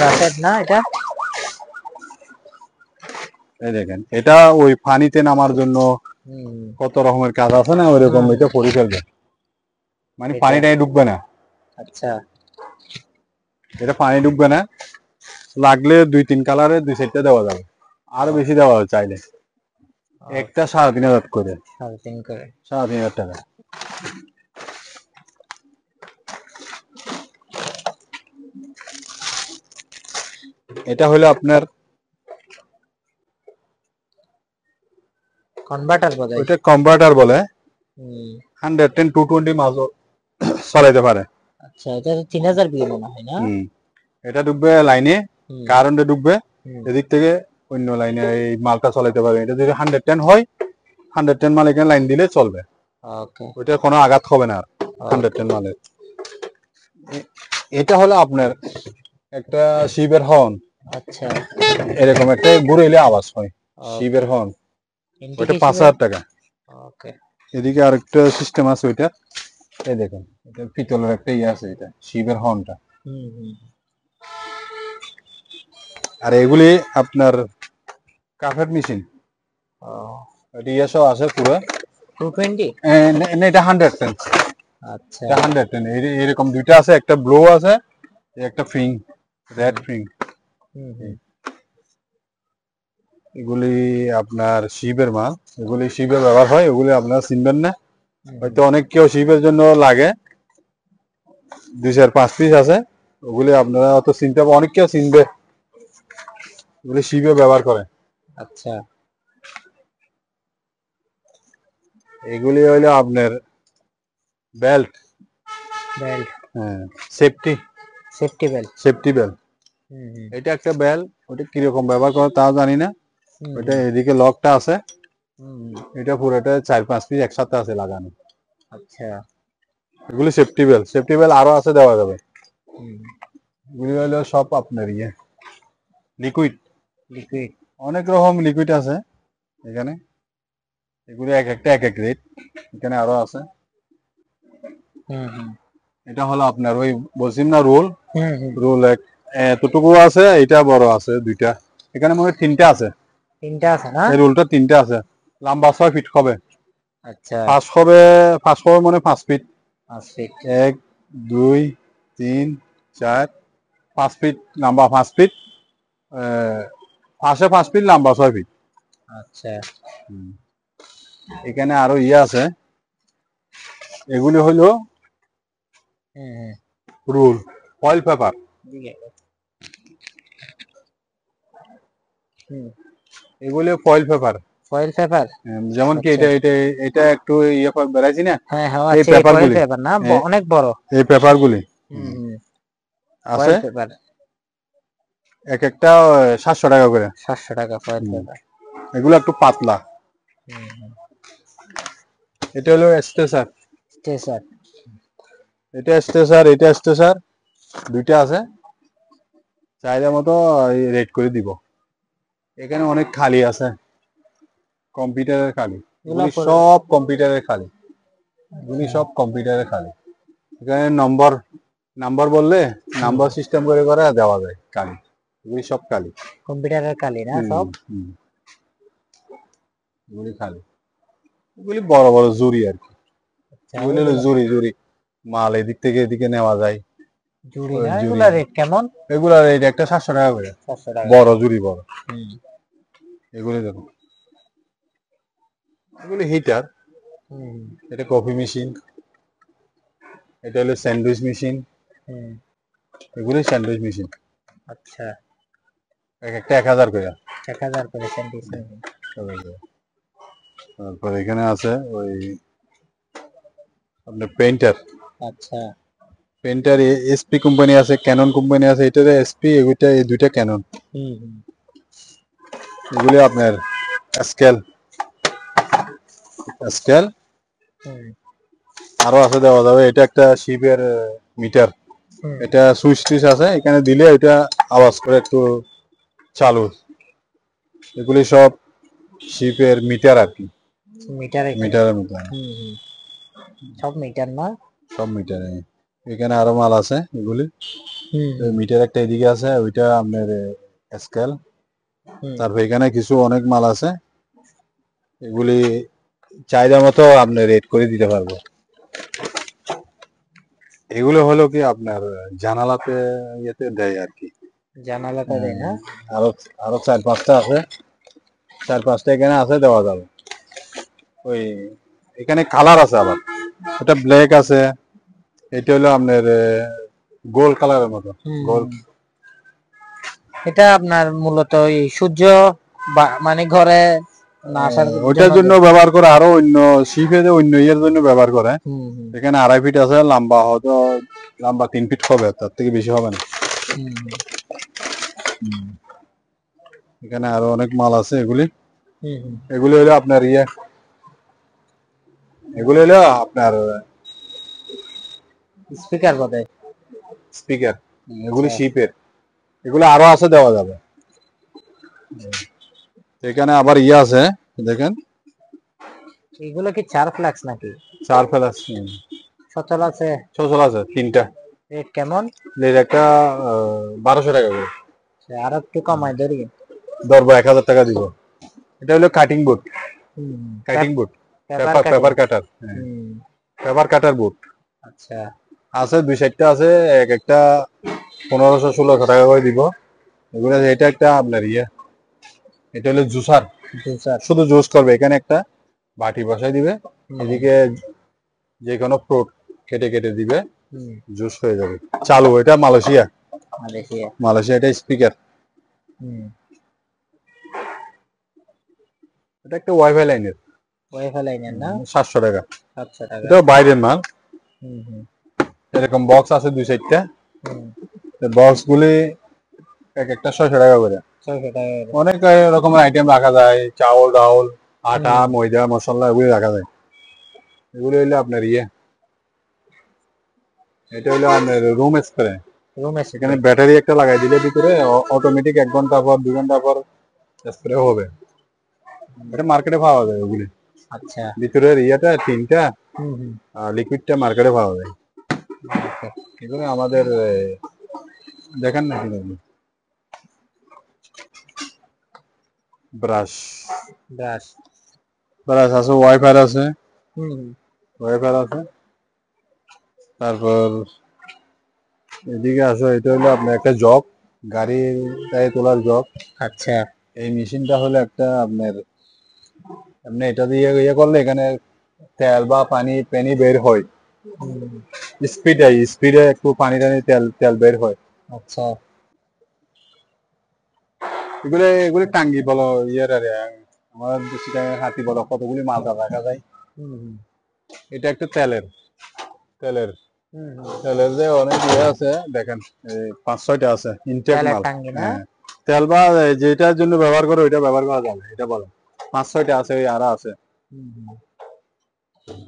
রাশেদ না এটা? এই দেখেন, এটা ওই পানিতে নামার জন্য কত রকমের কাজ আছে না, ওইরকম এটা পরি ফেলবে, মানে এটা পানিটাই ডুববে না। আচ্ছা, এটা পানি ডুববে না, লাগলে 2-3 কালারে 2 সেটটা দেওয়া যাবে, আরো বেশি দেওয়া যাবে চাইলে। একটা 3500 করে, 3.5 করে। 3500 টাকা। এটা হলো আপনার কনভার্টার বোধহয়। ওইটা কনভার্টার বলে। 110 220 মাছ চালাইতে পারে। আচ্ছা, এটা তো 3000 বিয়ে মনে হয় না? এটা ডুববে লাইনে, কারেন্টে ডুববে, এদিক থেকে অন্য লাইনে এই মালটা চালাইতে পারবে। এটা যদি 110 হয়, 110 মাল এখানে লাইন দিলে চলবে। ওকে। ওইটা কোনো আঘাত হবে না আর 110 মালের। এটা হলো আপনার একটা শিবের হর্ন। আচ্ছা, এরকম একটা ঘুরাইলে আওয়াজ হয়, শিবের হর্ন। ওইটা 5000 টাকা। ওকে। এদিকে আরেকটা সিস্টেম আছে ওইটা, এই দেখুন, এটা পিতলের একটা আছে, এটা শিবের হর্নটা। আর এগুলি আপনার কাফের মেশিন, সহ আছে পুরো 220। না, এটা 110। আচ্ছা, এটা 110। এরকম দুইটা আছে, একটা ব্লো আছে, একটা ফিং, রেড ফিং। এগুলি আপনার শিবের মাল, এগুলি শিবের ব্যবহার হয়, এগুলি আপনারা চিনবেন না হয়তো, অনেক কেউ শিবের জন্য লাগে। 2-5 পিস আছে, ওগুলি আপনারা অত চিনতে পারবেন, অনেক কেউ চিনবে, এগুলি শিবে ব্যবহার করে। আচ্ছা, এগুলি হইলো আপনার বেল্ট, বেল্ট, হ্যাঁ, safety safety belt. Safety belt. এটা একটা বেল্ট, ওটা কিরকম ব্যবহার করে তা জানি না। ওইটা এদিকে লকটা আছে, এটা পুরোটা 4-5 পিস একসাথে আছে লাগানো। আচ্ছা, এগুলি সেফটি বেল্ট, সেফটি বেল্ট আরো আছে, দেওয়া যাবে। এগুলি হলো সব আপনার লিকুইড, লিকুইড। অনেক রকম লিকুইড আছে এখানে, এগুলি এক একটা এক এক রেট, এখানে আরো আছে। এটা হলো আপনার ওই বলছিলাম না রোল, রোল এতটুকু আছে, এটা বড় আছে দুইটা, এখানে মনে হয় 3টা আছে। 3টা আছে না? এই রোলটা 3টা আছে, লম্বা 6 ফিট হবে। আচ্ছা, 5 হবে, 5 হবে মানে 5 ফিট। 5 ফিট। 1 2 3 4 5 ফিট লম্বা, 5 ফিট, পাশে 5 ফিট লম্বা, 6 ফিট। আচ্ছা, এখানে আরো আছে, এগুলি হলো রুল, ফয়েল পেপার। এগুলি ফয়েল পেপার, ফয়েল পেপার। যেমন কি এটা এটা এটা একটু বেড়াইছি না, হ্যাঁ হ্যাঁ, এই আচ্ছা, এই পেপার ফয়েল গুলি, পেপার না, অনেক বড়। এই পেপার গুলি আছে, ফয়েল পেপার এক একটা 700 টাকা করে। 700 টাকা ফয়েল পেপার। এগুলো একটু পাতলা। এটা হলো স্ট্রেচার, স্ট্রেচার। এটা স্ট্রেচার, এটা স্ট্রেচার, দুইটা আছে, চাহিদা মতো রেট করে দিব। এখানে অনেক খালি আছে, কম্পিউটারের খালি, এগুলি সব কম্পিউটারের খালি, এগুলি সব কম্পিউটারের খালি। এখানে নাম্বার বললে নাম্বার সিস্টেম করে করে দেওয়া যায় কালি, এগুলি সব কালি, কম্পিউটারের কালি না সব? এগুলি খালি, এগুলি বড় বড় জুরি আর কি, এগুলি হলো জুরি জুরি মাল এদিক থেকে এদিকে নেওয়া যায়। জুরি না, এগুলা রেট কেমন? এগুলা রেট একটা 700 টাকা করে, 700 টাকা বড় জুরি বড়। এগুলি দেখুন, এগুলি হিটার, এটা কফি মেশিন, এটা হলো স্যান্ডউইচ মেশিন, এগুলি স্যান্ডউইচ মেশিন। আচ্ছা, এক একটা 1000 করে, 1000 করে স্যান্ডউইচ মেশিন। তারপর এখানে আছে ওই আপনার পেইন্টার, আচ্ছা, পেন্টার এসপি কোম্পানি আছে, ক্যানন কোম্পানি আছে, এটা এসপি, এগুলো এই দুইটা ক্যানন। এগুলি আপনার স্কেল স্কেল আরো আছে দেওয়া যাবে। এটা একটা শিপের মিটার, এটা সুইচ টিচ আছে, এখানে দিলে এটা আওয়াজ করে একটু চালু। এগুলি সব শিপের মিটার আর কি, মিটার মিটারের মিটার, সব মিটার না? সব মিটারে। এখানে আরো মাল আছে এগুলি। মিটার একটা এদিকে আছে, ওইটা আপনার স্কেল। তারপর এখানে কিছু অনেক মাল আছে, এগুলি চাহিদা মতো আপনি রেট করে দিতে পারবো। এগুলো হলো কি আপনার জানালাতে ইয়েতে দেয় আর কি, জানালাটা দেয় না? আরো আরো 4-5টা আছে, 4-5টা এখানে আছে, দেওয়া যাবে। ওই এখানে কালার আছে আবার, এটা ব্ল্যাক আছে, এটা হলো আপনার গোল্ড কালারের মতো, গোল্ড। এটা আপনার মূলত এই সূর্য মানে ঘরে না আসার ওইটার জন্য ব্যবহার করে, আরো অন্য শিপে অন্য ইয়ের জন্য ব্যবহার করে। হুম, হুম, এখানে 2.5 ফিট আছে, লম্বা হয়তো লম্বা 3 ফিট হবে, তার থেকে বেশি হবে না। হুম, এখানে আরো অনেক মাল আছে এগুলি। হুম, হুম। এগুলি হলো আপনার এগুলি হলো আপনার স্পিকার বোধহয়। স্পিকার। এগুলি শিপের, এগুলো আরো আছে, দেওয়া যাবে। এখানে আবার আছে, দেখেন, এগুলো কি 4 ফ্ল্যাক্স নাকি? 4 ফেলাস সচল আছে? সচল আছে 3টা। রেট কেমন? এর একটা 1200 টাকা করে। আর একটু কমাই ধরি। ধরবো 1000 টাকা দিব। এটা হলো cutting board, cutting board, paper cutter, paper cutter board. আচ্ছা, আছে 2-4টা আছে, এক একটা 1500-1600 টাকা করে দিব। এগুলো এটা একটা আপনার এটা হলো জুসার, শুধু জুস করবে। এখানে একটা বাটি বসাই দিবে, এদিকে যে কোনো ফ্রুট কেটে কেটে দিবে, জুস হয়ে যাবে। চালু, এটা মালয়েশিয়া, মালয়েশিয়া। এটা স্পিকার, এটা একটা ওয়াইফাই লাইনের, না? 700 টাকা। 700 টাকা। এটা বাইরের মাল। এরকম বক্স আছে 2-4টা, বক্স গুলি এক একটা 600 টাকা করে। 600 টাকা। অনেক রকমের আইটেম রাখা যায়, চাউল ডাউল আটা ময়দা মশলা এগুলি রাখা যায়। এগুলি হইলো আপনার এটা হইলো আপনার রুম স্প্রে। এখানে ব্যাটারি একটা লাগাই দিলে ভিতরে অটোমেটিক 1 ঘন্টা পর 2 ঘন্টা পর স্প্রে হবে। এটা মার্কেটে পাওয়া যায় ওগুলি। আচ্ছা, ভিতরের 3টা, আর লিকুইডটা মার্কেটে পাওয়া যায়। এগুলো আমাদের দেখেন না কিনা, ব্রাশ ব্রাশ ব্রাশ আছে, ওয়াইপার আছে, ওয়াইপার আছে। তারপর এদিকে আছে, এটা হলো আপনার একটা জগ, গাড়ির টায়ে তোলার জগ। আচ্ছা, এই মেশিনটা হলো একটা আপনার, এমনি এটা দিয়ে করলে এখানে তেল বা পানি বের হয়, স্পিডে একটু পানি টানি তেল তেল বের হয়। আচ্ছা। এগুলি টাঙ্গি বলো, আমাদের দেশে হাতি বলো, কতগুলি মাল রাখা যায়। এটা একটা তেলের তেলের তেলের যে অনেক আছে, দেখেন 5-6টা আছে ইনটেক মাল। হ্যাঁ, তেল বা যেটার জন্য ব্যবহার করে ওইটা ব্যবহার করা যাবে, এটা বলো 5-6টা আছে, ওই আরো আছে,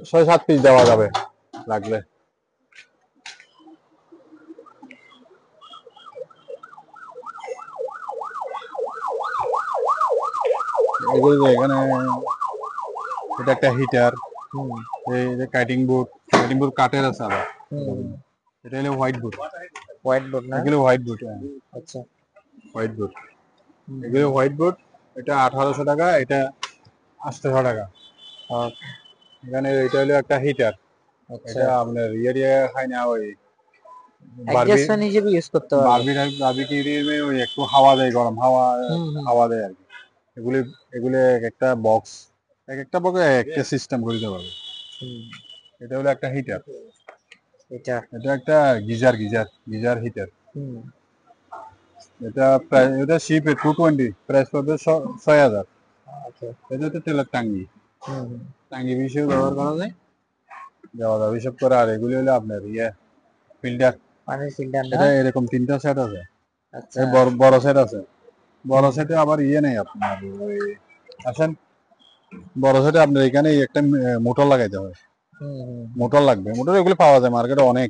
6-7 পিস দেওয়া যাবে লাগলে। এগুলো এখানে এটা একটা হিটার, এই যে কাটিং বোর্ড কাঠের আছে আবার। এটা হলো হোয়াইট বোর্ড, না? এগুলো হোয়াইট বোর্ড। আচ্ছা, হোয়াইট বোর্ড, এগুলো হোয়াইট বোর্ড। এটা 1800 টাকা, এটা 800 টাকা। এখানে এটা হলো একটা হিটার, এটা আপনার খাই না, ওই অ্যাডজাস্টমেন্ট হিসেবে ইউজ করতে পারবে। বারবিকিউরির ওই একটু হাওয়া দেয়, গরম হাওয়া হাওয়া দেয় আর কি। এগুলি এগুলি একটা বক্স, একটা বক্সে একটা সিস্টেম করে দিতে পারবে। এটা হলো একটা হিটার, এটা একটা গিজার হিটার। এটা প্রাইস, এটা শিপে 220, প্রাইস পড়বে 6000। এটা হচ্ছে তেলের টাঙ্গি বিষয়ে ব্যবহার করা যায়, দেওয়া যাবে হিসাব করে। আর এগুলি হলো আপনার ফিল্টার, পানির ফিল্টার না? এটা এরকম 3টা সেট আছে। আচ্ছা এই বড় সেট আছে, বড় সেটে আবার ইয়ে নেই আপনার ওই, আসেন বড় সেটে আপনার এখানে একটা মোটর লাগাইতে হবে, মোটর লাগবে, মোটর এগুলো পাওয়া যায় মার্কেটে অনেক।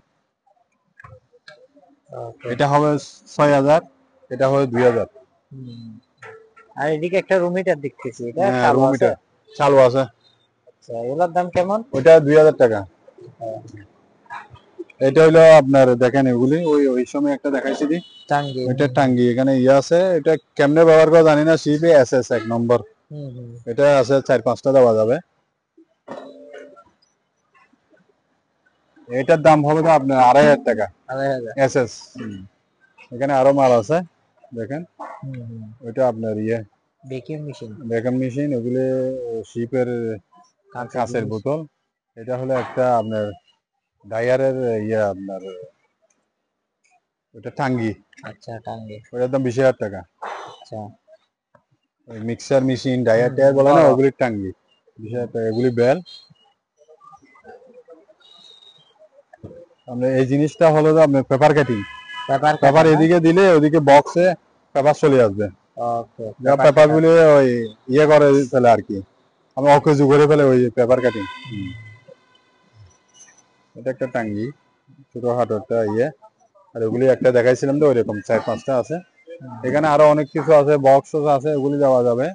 ওকে। এটা হবে 6000, এটা হবে 2000। আর এদিকে একটা রুম হিটার দেখতেছি, এটা হ্যাঁ চালু রুম আছে? এটা চালু আছে, আচ্ছা এগুলোর দাম কেমন? ওইটা 2000 টাকা। এটা হইলো আপনার দেখেন এগুলি ওই ওই সময় একটা দেখাইছি দি, টাঙ্গি। এটা টাঙ্গি, এখানে ইয়ে আছে, এটা কেমনে ব্যবহার করা জানি না, সিপে এসএস 1 নম্বর, এটা আছে 4-5টা দেওয়া যাবে। এটার দাম হবে তো আপনার 2500 টাকা 2500। এসএস। এখানে আরো মাল আছে দেখেন, ওইটা আপনার ইয়ে ভ্যাকুয়াম মেশিন। ভ্যাকুয়াম মেশিন, ওগুলো শিপের কাঁচের বোতল। এটা হলো একটা আপনার ডায়ারের ইয়ে আপনার ওটা টাঙ্গি, আচ্ছা টাঙ্গি। ওটার দাম 20,000 টাকা। আচ্ছা মিক্সার মেশিন, ডায়ার টায়ার বলে না, ওগুলি টাঙ্গি 20,000 টাকা। এগুলি বেল। আপনার এই জিনিসটা হলো যে আপনার পেপার কাটিং, পেপার এদিকে দিলে ওদিকে বক্সে পেপার চলে আসবে। ওকে। পেপার গুলো ওই ইয়ে করে ফেলে আর কি, আমি অকেজু করে ফেলে ওই পেপার কাটিং। এটা একটা টাঙ্গি, ছোটখাটো একটা ইয়ে। আর ওগুলি একটা দেখাইছিলাম তো ওইরকম 4-5টা আছে। এখানে আরো অনেক কিছু আছে, বক্স আছে, ওগুলি দেওয়া যাবে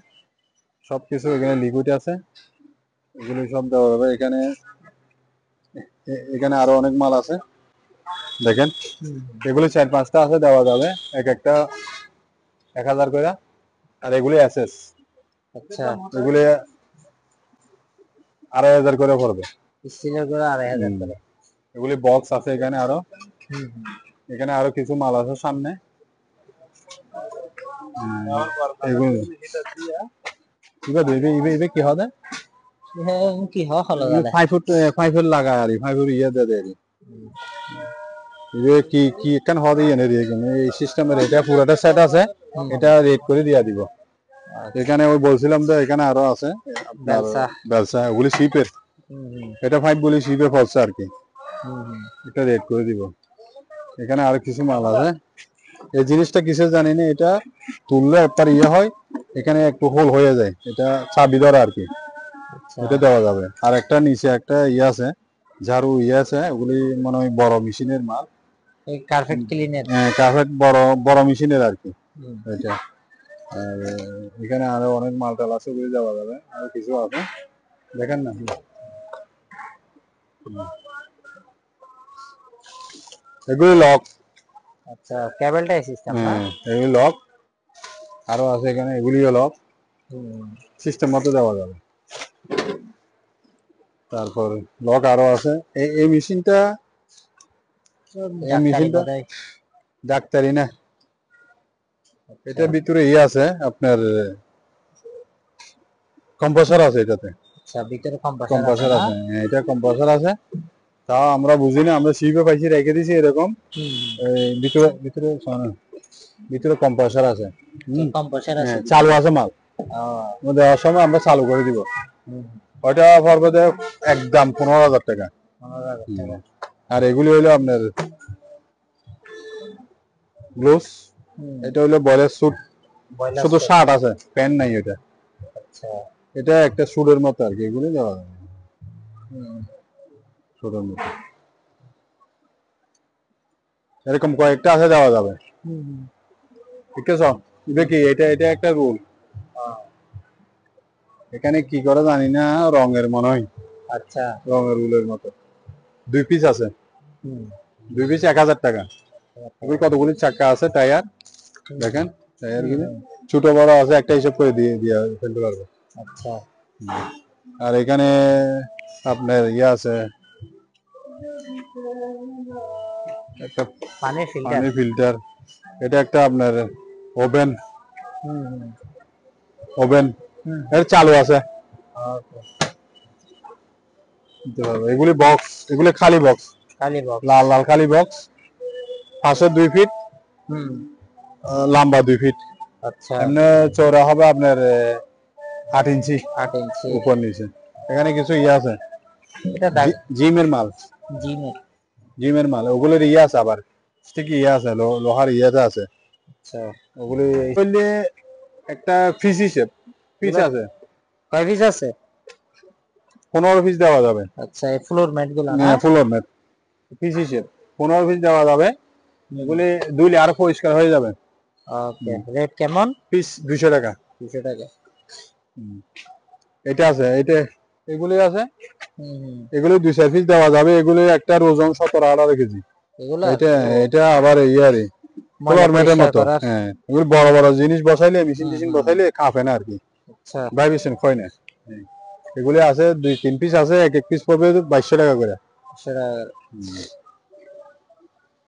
সবকিছু। এখানে লিকুইড আছে, এগুলি সব দেওয়া যাবে এখানে। এখানে আরো অনেক মাল আছে দেখেন, এগুলি 4-5টা আছে, দেওয়া যাবে এক একটা 1000 করে। আর এগুলি এসএস, আচ্ছা এগুলি 2500 করে পড়বে। স্টিলের গুলো 2500 করে। এগুলি বক্স আছে এখানে আরো, এখানে আরো কিছু মাল আছে সামনে। এগুলি কি হবে কি হলো দাদা? 5 ফুট 5 ফুট লাগা আর 5 ফুট ইয়ে দে দেরি কি কি কেন হবে এনে দিয়ে এই সিস্টেমের এটা পুরোটা সেট আছে, এটা রেট করে দিয়া দিব। এখানে ওই বলছিলাম তো এখানে আরো আছে আপনার ব্যবসা, ওগুলি শিপের, এটা 5 বলি শিপে ফলছে আর কি, এটা রেট করে দিব। এখানে আরো কিছু মাল আছে। এই জিনিসটা কিসের জানি না, এটা তুললে একবার ইয়ে হয়, এখানে একটু হোল হয়ে যায়, এটা চাবি ধরা আর কি, এটা দেওয়া যাবে। আর একটা নিচে একটা ইয়ে আছে, ঝাড়ু ইয়ে আছে, ওগুলি মনে হয় বড় মেশিনের মাল, এই কার্পেট ক্লিনার। কার্পেট বড় বড় মেশিনের আর কি এটা। আর এখানে আরো অনেক মাল টাল আছে, ওগুলি দেওয়া যাবে। আর কিছু আছে দেখেন না, এগুলি লক। আচ্ছা কেবলটাই সিস্টেম না? এগুলি লক। আরো আছে এখানে, এগুলিও লক, সিস্টেম মতো দেওয়া যাবে। তারপর লক আরো আছে। এই মেশিনটা ডাক্তারি না, এটার ভিতরে ইয়ে আছে আপনার কম্প্রেসর আছে এটাতে। আচ্ছা ভিতরে কম্প্রেসর আছে, এটা কম্প্রেসর আছে। তাও আমরা বুঝি না, আমরা শিপে পাইছি রেখে দিছি এরকম। ভিতরে ভিতরে ভিতরে কম্প্রেসর আছে, চালু আছে মাল, দেওয়ার সময় আমরা চালু করে দিব। ওইটা পড়বে একদম 15,000 টাকা। আর এগুলি হইলো আপনার গ্লোভস, এটা হইলো বয়লার স্যুট, শুধু শার্ট আছে, প্যান্ট নাই এটা। এটা একটা স্যুটের মতো আর কি, এগুলি দেওয়া যাবে স্যুটের মতো, এরকম কয়েকটা আছে, দেওয়া যাবে। ঠিক আছে, দেখি এটা এটা একটা রুল। এখানে কি করে জানি না, রঙের মনে হয়। আচ্ছা রঙের রুলের মতো 2 পিস আছে, 2 পিস 1000 টাকা। এগুলি কতগুলি চাকা আছে, টায়ার দেখেন, টায়ার গুলি ছোট বড় আছে, একটা হিসাব করে দিয়ে দিয়ে ফেলতে পারবে। আচ্ছা আর এখানে আপনার ইয়ে আছে, একটা পানির ফিল্টার, এটা একটা আপনার ওভেন, ওভেন এর চালু আছে। এগুলি বক্স, এগুলি খালি বক্স, লাল লাল খালি বক্স, পাশে 2 ফিট, লম্বা 2 ফিট। আচ্ছা এমনি চওড়া হবে আপনার 8 ইঞ্চি উপর নিচে। এখানে কিছু ইয়ে আছে, জিমের মাল, জিমের মাল, ওগুলোর ইয়ে আছে আবার স্টিকি ইয়ে আছে, লোহার ইয়েটা আছে। আচ্ছা, ওগুলি করলে একটা পিস হিসেব পিস এগুলা- আছে, কয় পিস আছে? 15 পিস দেওয়া যাবে। আচ্ছা, এই ফ্লোর ম্যাট গুলো না? ফুলোর ম্যাট পিস হিসেব 15 পিস দেওয়া যাবে। এগুলি ধুইলে আরো পরিষ্কার হয়ে যাবে। ওকে, রেট কেমন? পিস 200 টাকা। 200 টাকা। এটা আছে, এটা এগুলি আছে, হুম, এগুলি 200 পিস দেওয়া যাবে। এগুলি একটা ওজন 17-18 কেজি। এগুলো এটা আবার ইয়ারে ফ্লোর ম্যাটের মতো। হ্যাঁ, এগুলি বড় বড় জিনিস বসাইলে, মেশিন টেশিন বসাইলে কাঁপে না আর কি, আচ্ছা, ভাইব্রেশন হয় না। এগুলি আছে 2-3 পিস আছে, এক এক পিস পড়বে 2200 টাকা করে। সেটা